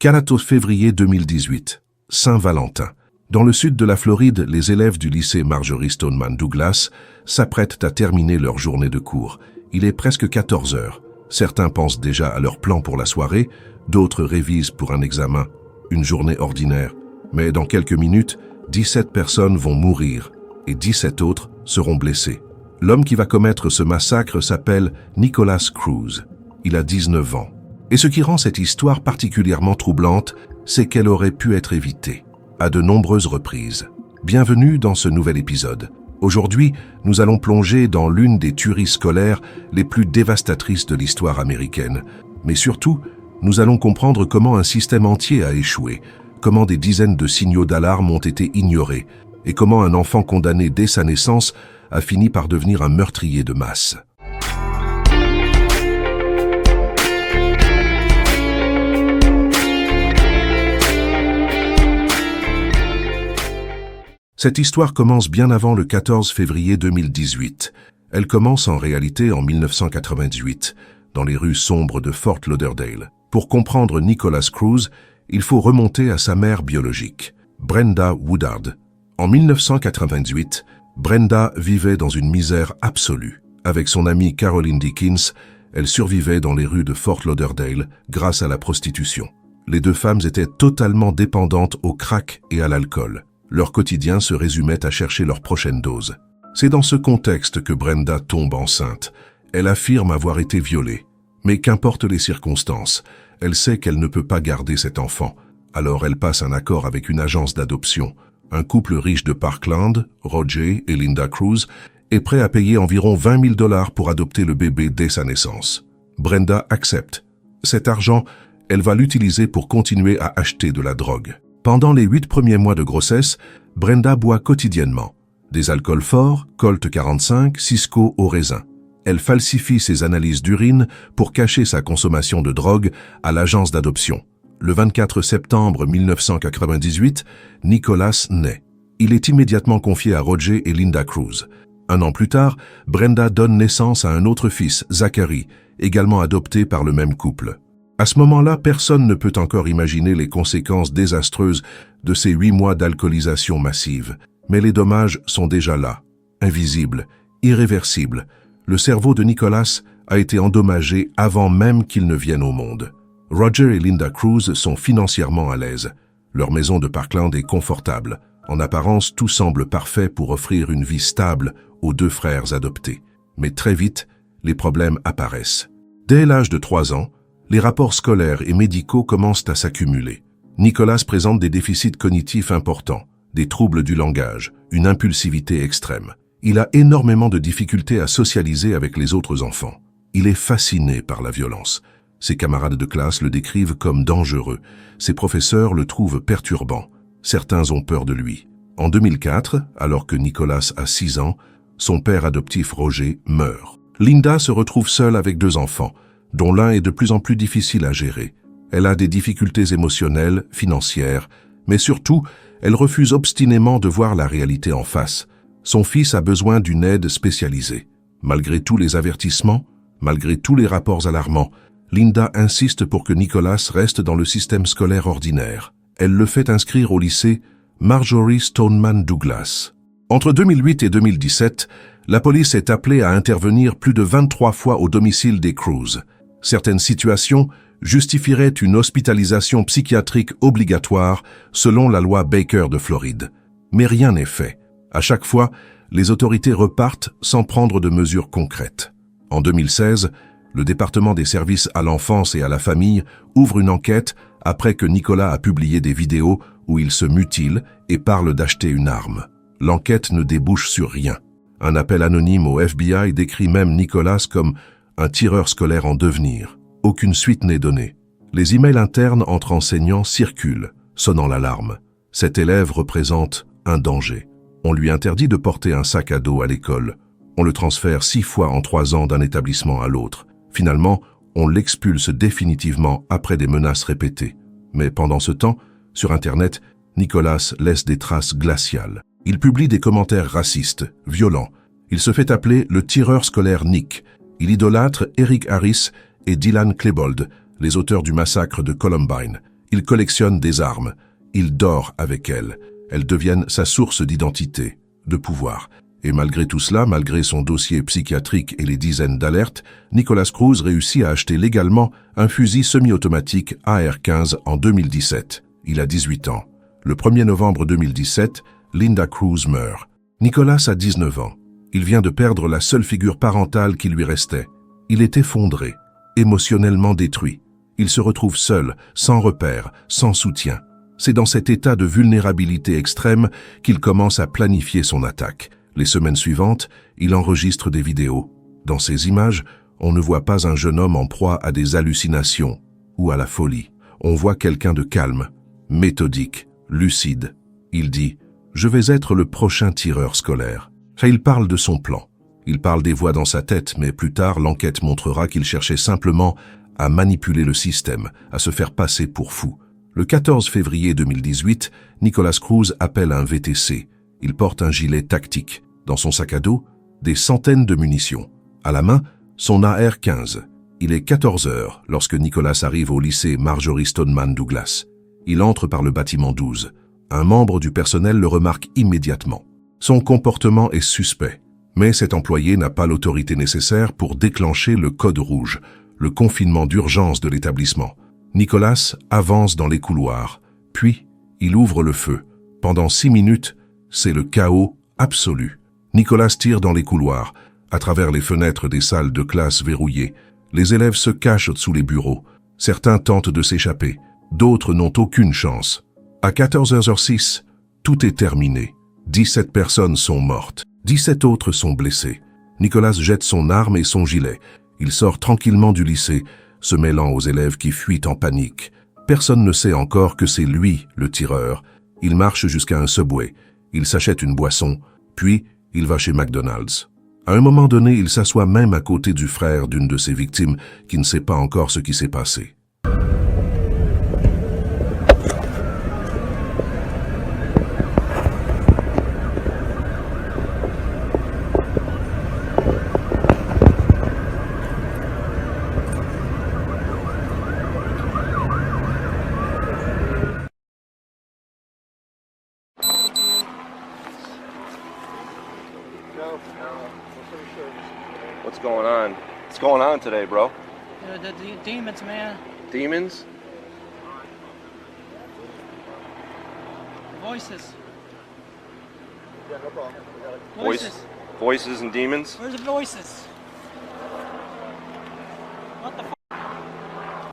14 février 2018, Saint-Valentin. Dans le sud de la Floride, les élèves du lycée Marjory Stoneman Douglas s'apprêtent à terminer leur journée de cours. Il est presque 14 heures. Certains pensent déjà à leur plan pour la soirée, d'autres révisent pour un examen, une journée ordinaire. Mais dans quelques minutes, 17 personnes vont mourir et 17 autres seront blessés. L'homme qui va commettre ce massacre s'appelle Nikolas Cruz. Il a 19 ans. Et ce qui rend cette histoire particulièrement troublante, c'est qu'elle aurait pu être évitée, à de nombreuses reprises. Bienvenue dans ce nouvel épisode. Aujourd'hui, nous allons plonger dans l'une des tueries scolaires les plus dévastatrices de l'histoire américaine. Mais surtout, nous allons comprendre comment un système entier a échoué, comment des dizaines de signaux d'alarme ont été ignorés, et comment un enfant condamné dès sa naissance a fini par devenir un meurtrier de masse. Cette histoire commence bien avant le 14 février 2018. Elle commence en réalité en 1998, dans les rues sombres de Fort Lauderdale. Pour comprendre Nikolas Cruz, il faut remonter à sa mère biologique, Brenda Woodard. En 1998, Brenda vivait dans une misère absolue. Avec son amie Caroline Dickens, elle survivait dans les rues de Fort Lauderdale grâce à la prostitution. Les deux femmes étaient totalement dépendantes au crack et à l'alcool. Leur quotidien se résumait à chercher leur prochaine dose. C'est dans ce contexte que Brenda tombe enceinte. Elle affirme avoir été violée. Mais qu'importe les circonstances, elle sait qu'elle ne peut pas garder cet enfant. Alors elle passe un accord avec une agence d'adoption. Un couple riche de Parkland, Roger et Linda Cruz, est prêt à payer environ $20 000 pour adopter le bébé dès sa naissance. Brenda accepte. Cet argent, elle va l'utiliser pour continuer à acheter de la drogue. Pendant les 8 premiers mois de grossesse, Brenda boit quotidiennement. Des alcools forts, Colt 45, Cisco au raisin. Elle falsifie ses analyses d'urine pour cacher sa consommation de drogue à l'agence d'adoption. Le 24 septembre 1998, Nikolas naît. Il est immédiatement confié à Roger et Linda Cruz. Un an plus tard, Brenda donne naissance à un autre fils, Zachary, également adopté par le même couple. À ce moment-là, personne ne peut encore imaginer les conséquences désastreuses de ces 8 mois d'alcoolisation massive. Mais les dommages sont déjà là, invisibles, irréversibles. Le cerveau de Nikolas a été endommagé avant même qu'il ne vienne au monde. Roger et Linda Cruz sont financièrement à l'aise. Leur maison de Parkland est confortable. En apparence, tout semble parfait pour offrir une vie stable aux 2 frères adoptés. Mais très vite, les problèmes apparaissent. Dès l'âge de 3 ans, les rapports scolaires et médicaux commencent à s'accumuler. Nikolas présente des déficits cognitifs importants, des troubles du langage, une impulsivité extrême. Il a énormément de difficultés à socialiser avec les autres enfants. Il est fasciné par la violence. Ses camarades de classe le décrivent comme dangereux. Ses professeurs le trouvent perturbant. Certains ont peur de lui. En 2004, alors que Nikolas a 6 ans, son père adoptif Roger meurt. Linda se retrouve seule avec 2 enfants, dont l'un est de plus en plus difficile à gérer. Elle a des difficultés émotionnelles, financières, mais surtout, elle refuse obstinément de voir la réalité en face. Son fils a besoin d'une aide spécialisée. Malgré tous les avertissements, malgré tous les rapports alarmants, Linda insiste pour que Nikolas reste dans le système scolaire ordinaire. Elle le fait inscrire au lycée Marjory Stoneman Douglas. Entre 2008 et 2017, la police est appelée à intervenir plus de 23 fois au domicile des Cruz. Certaines situations justifieraient une hospitalisation psychiatrique obligatoire selon la loi Baker de Floride. Mais rien n'est fait. À chaque fois, les autorités repartent sans prendre de mesures concrètes. En 2016, le département des services à l'enfance et à la famille ouvre une enquête après que Nikolas a publié des vidéos où il se mutile et parle d'acheter une arme. L'enquête ne débouche sur rien. Un appel anonyme au FBI décrit même Nikolas comme un tireur scolaire en devenir. Aucune suite n'est donnée. Les emails internes entre enseignants circulent, sonnant l'alarme. Cet élève représente un danger. On lui interdit de porter un sac à dos à l'école. On le transfère 6 fois en 3 ans d'un établissement à l'autre. Finalement, on l'expulse définitivement après des menaces répétées. Mais pendant ce temps, sur Internet, Nikolas laisse des traces glaciales. Il publie des commentaires racistes, violents. Il se fait appeler le tireur scolaire Nick. Il idolâtre Eric Harris et Dylan Klebold, les auteurs du massacre de Columbine. Il collectionne des armes. Il dort avec elles. Elles deviennent sa source d'identité, de pouvoir. Et malgré tout cela, malgré son dossier psychiatrique et les dizaines d'alertes, Nicolas Cruz réussit à acheter légalement un fusil semi-automatique AR-15 en 2017. Il a 18 ans. Le 1er novembre 2017, Linda Cruz meurt. Nicolas a 19 ans. Il vient de perdre la seule figure parentale qui lui restait. Il est effondré, émotionnellement détruit. Il se retrouve seul, sans repère, sans soutien. C'est dans cet état de vulnérabilité extrême qu'il commence à planifier son attaque. Les semaines suivantes, il enregistre des vidéos. Dans ces images, on ne voit pas un jeune homme en proie à des hallucinations ou à la folie. On voit quelqu'un de calme, méthodique, lucide. Il dit « Je vais être le prochain tireur scolaire ». Il parle de son plan. Il parle des voix dans sa tête, mais plus tard, l'enquête montrera qu'il cherchait simplement à manipuler le système, à se faire passer pour fou. Le 14 février 2018, Nicolas Cruz appelle un VTC. Il porte un gilet tactique. Dans son sac à dos, des centaines de munitions. À la main, son AR-15. Il est 14 heures lorsque Nicolas arrive au lycée Marjory Stoneman Douglas. Il entre par le bâtiment 12. Un membre du personnel le remarque immédiatement. Son comportement est suspect, mais cet employé n'a pas l'autorité nécessaire pour déclencher le code rouge, le confinement d'urgence de l'établissement. Nicolas avance dans les couloirs, puis il ouvre le feu. Pendant 6 minutes, c'est le chaos absolu. Nicolas tire dans les couloirs, à travers les fenêtres des salles de classe verrouillées. Les élèves se cachent sous les bureaux. Certains tentent de s'échapper, d'autres n'ont aucune chance. À 14h06, tout est terminé. 17 personnes sont mortes, 17 autres sont blessées. Nicolas jette son arme et son gilet. Il sort tranquillement du lycée, se mêlant aux élèves qui fuient en panique. Personne ne sait encore que c'est lui, le tireur. Il marche jusqu'à un Subway. Il s'achète une boisson, puis il va chez McDonald's. À un moment donné, il s'assoit même à côté du frère d'une de ses victimes qui ne sait pas encore ce qui s'est passé. What's going on? What's going on today, bro? The demons, man. Demons? Voices. Yeah, no problem. Voices. Voices and demons? Where's the voices? What the f***?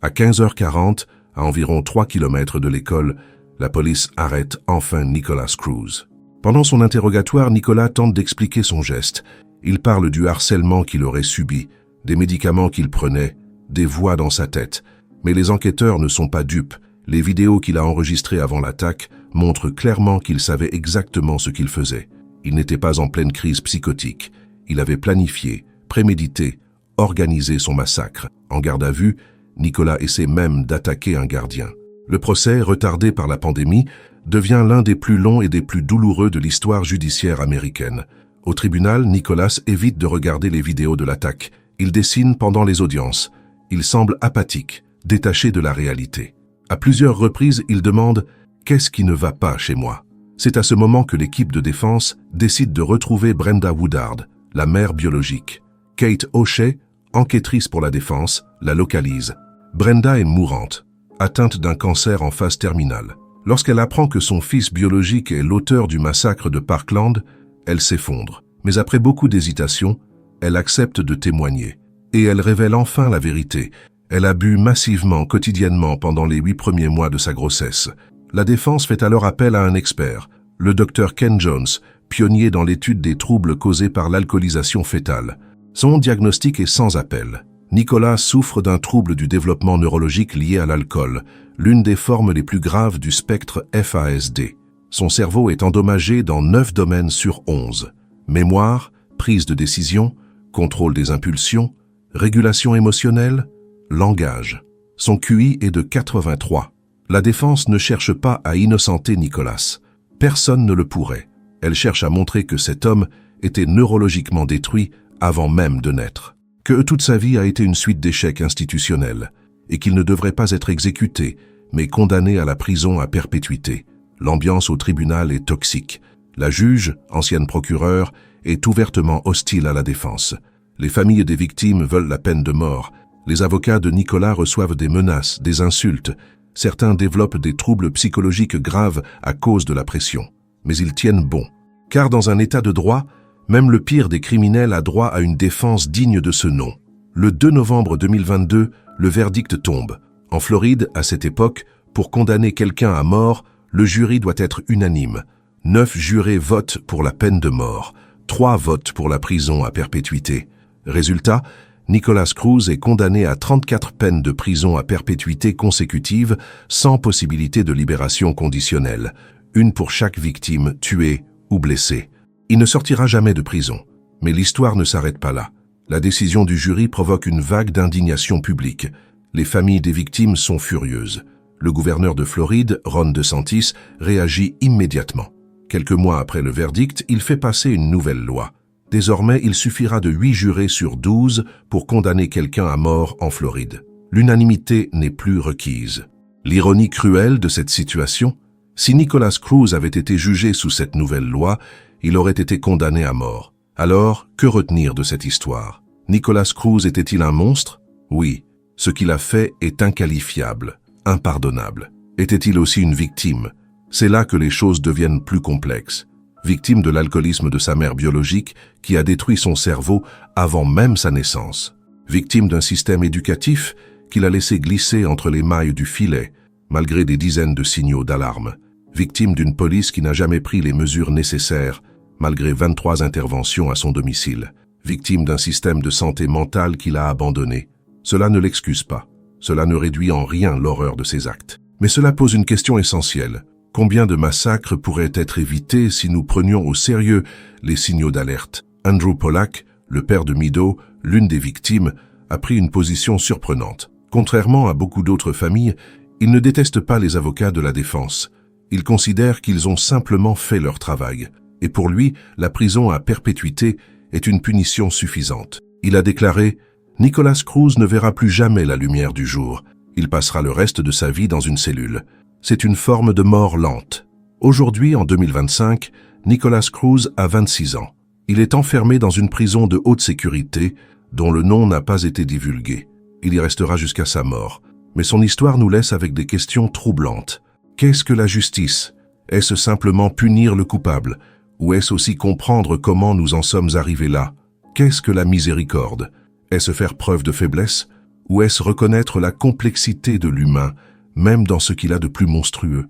À 15h40, à environ 3 km de l'école, la police arrête enfin Nicolas Cruz. Pendant son interrogatoire, Nicolas tente d'expliquer son geste. Il parle du harcèlement qu'il aurait subi, des médicaments qu'il prenait, des voix dans sa tête. Mais les enquêteurs ne sont pas dupes. Les vidéos qu'il a enregistrées avant l'attaque montrent clairement qu'il savait exactement ce qu'il faisait. Il n'était pas en pleine crise psychotique. Il avait planifié, prémédité, organisé son massacre. En garde à vue, Nicolas essaie même d'attaquer un gardien. Le procès, retardé par la pandémie, devient l'un des plus longs et des plus douloureux de l'histoire judiciaire américaine. Au tribunal, Nicolas évite de regarder les vidéos de l'attaque. Il dessine pendant les audiences. Il semble apathique, détaché de la réalité. À plusieurs reprises, il demande « Qu'est-ce qui ne va pas chez moi ?» C'est à ce moment que l'équipe de défense décide de retrouver Brenda Woodard, la mère biologique. Kate O'Shea, enquêtrice pour la défense, la localise. Brenda est mourante, atteinte d'un cancer en phase terminale. Lorsqu'elle apprend que son fils biologique est l'auteur du massacre de Parkland, elle s'effondre. Mais après beaucoup d'hésitation, elle accepte de témoigner. Et elle révèle enfin la vérité. Elle a bu massivement, quotidiennement, pendant les 8 premiers mois de sa grossesse. La défense fait alors appel à un expert, le docteur Ken Jones, pionnier dans l'étude des troubles causés par l'alcoolisation fœtale. Son diagnostic est sans appel. Nicolas souffre d'un trouble du développement neurologique lié à l'alcool, l'une des formes les plus graves du spectre FASD. Son cerveau est endommagé dans 9 domaines sur 11. Mémoire, prise de décision, contrôle des impulsions, régulation émotionnelle, langage. Son QI est de 83. La défense ne cherche pas à innocenter Nicolas. Personne ne le pourrait. Elle cherche à montrer que cet homme était neurologiquement détruit avant même de naître. Que toute sa vie a été une suite d'échecs institutionnels et qu'il ne devrait pas être exécuté, mais condamné à la prison à perpétuité. L'ambiance au tribunal est toxique. La juge, ancienne procureure, est ouvertement hostile à la défense. Les familles des victimes veulent la peine de mort. Les avocats de Nicolas reçoivent des menaces, des insultes. Certains développent des troubles psychologiques graves à cause de la pression. Mais ils tiennent bon. Car dans un état de droit, même le pire des criminels a droit à une défense digne de ce nom. Le 2 novembre 2022, le verdict tombe. En Floride, à cette époque, pour condamner quelqu'un à mort, le jury doit être unanime. 9 jurés votent pour la peine de mort. 3 votent pour la prison à perpétuité. Résultat, Nicolas Cruz est condamné à 34 peines de prison à perpétuité consécutives sans possibilité de libération conditionnelle, une pour chaque victime tuée ou blessée. Il ne sortira jamais de prison, mais l'histoire ne s'arrête pas là. La décision du jury provoque une vague d'indignation publique. Les familles des victimes sont furieuses. Le gouverneur de Floride, Ron DeSantis, réagit immédiatement. Quelques mois après le verdict, il fait passer une nouvelle loi. Désormais, il suffira de 8 jurés sur 12 pour condamner quelqu'un à mort en Floride. L'unanimité n'est plus requise. L'ironie cruelle de cette situation, si Nicolas Cruz avait été jugé sous cette nouvelle loi, il aurait été condamné à mort. Alors, que retenir de cette histoire? Nicolas Cruz était-il un monstre? Oui. Ce qu'il a fait est inqualifiable, impardonnable. Était-il aussi une victime? C'est là que les choses deviennent plus complexes. Victime de l'alcoolisme de sa mère biologique qui a détruit son cerveau avant même sa naissance. Victime d'un système éducatif qu'il a laissé glisser entre les mailles du filet, malgré des dizaines de signaux d'alarme. Victime d'une police qui n'a jamais pris les mesures nécessaires, malgré 23 interventions à son domicile. Victime d'un système de santé mentale qu'il a abandonné. Cela ne l'excuse pas. Cela ne réduit en rien l'horreur de ses actes. Mais cela pose une question essentielle. Combien de massacres pourraient être évités si nous prenions au sérieux les signaux d'alerte? Andrew Pollack, le père de Mido, l'une des victimes, a pris une position surprenante. Contrairement à beaucoup d'autres familles, il ne déteste pas les avocats de la défense. Il considère qu'ils ont simplement fait leur travail. Et pour lui, la prison à perpétuité est une punition suffisante. Il a déclaré « Nicolas Cruz ne verra plus jamais la lumière du jour. Il passera le reste de sa vie dans une cellule. C'est une forme de mort lente. » Aujourd'hui, en 2025, Nicolas Cruz a 26 ans. Il est enfermé dans une prison de haute sécurité dont le nom n'a pas été divulgué. Il y restera jusqu'à sa mort. Mais son histoire nous laisse avec des questions troublantes. Qu'est-ce que la justice? Est-ce simplement punir le coupable? Ou est-ce aussi comprendre comment nous en sommes arrivés là? Qu'est-ce que la miséricorde? Est-ce faire preuve de faiblesse? Ou est-ce reconnaître la complexité de l'humain, même dans ce qu'il a de plus monstrueux?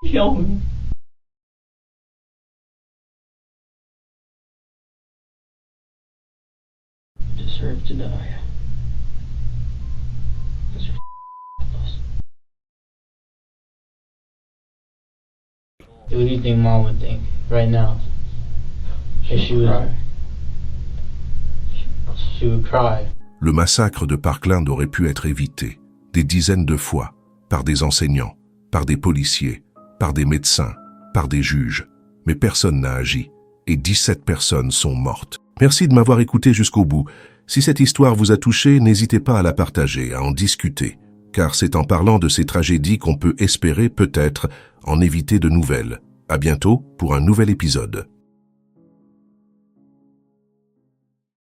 Kill me. Deserve to die. Because you're us. What do you think Mom would think right now? If she would cry. Le massacre de Parkland aurait pu être évité des dizaines de fois par des enseignants, par des policiers, par des médecins, par des juges. Mais personne n'a agi et 17 personnes sont mortes. Merci de m'avoir écouté jusqu'au bout. Si cette histoire vous a touché, n'hésitez pas à la partager, à en discuter. Car c'est en parlant de ces tragédies qu'on peut espérer peut-être en éviter de nouvelles. À bientôt pour un nouvel épisode.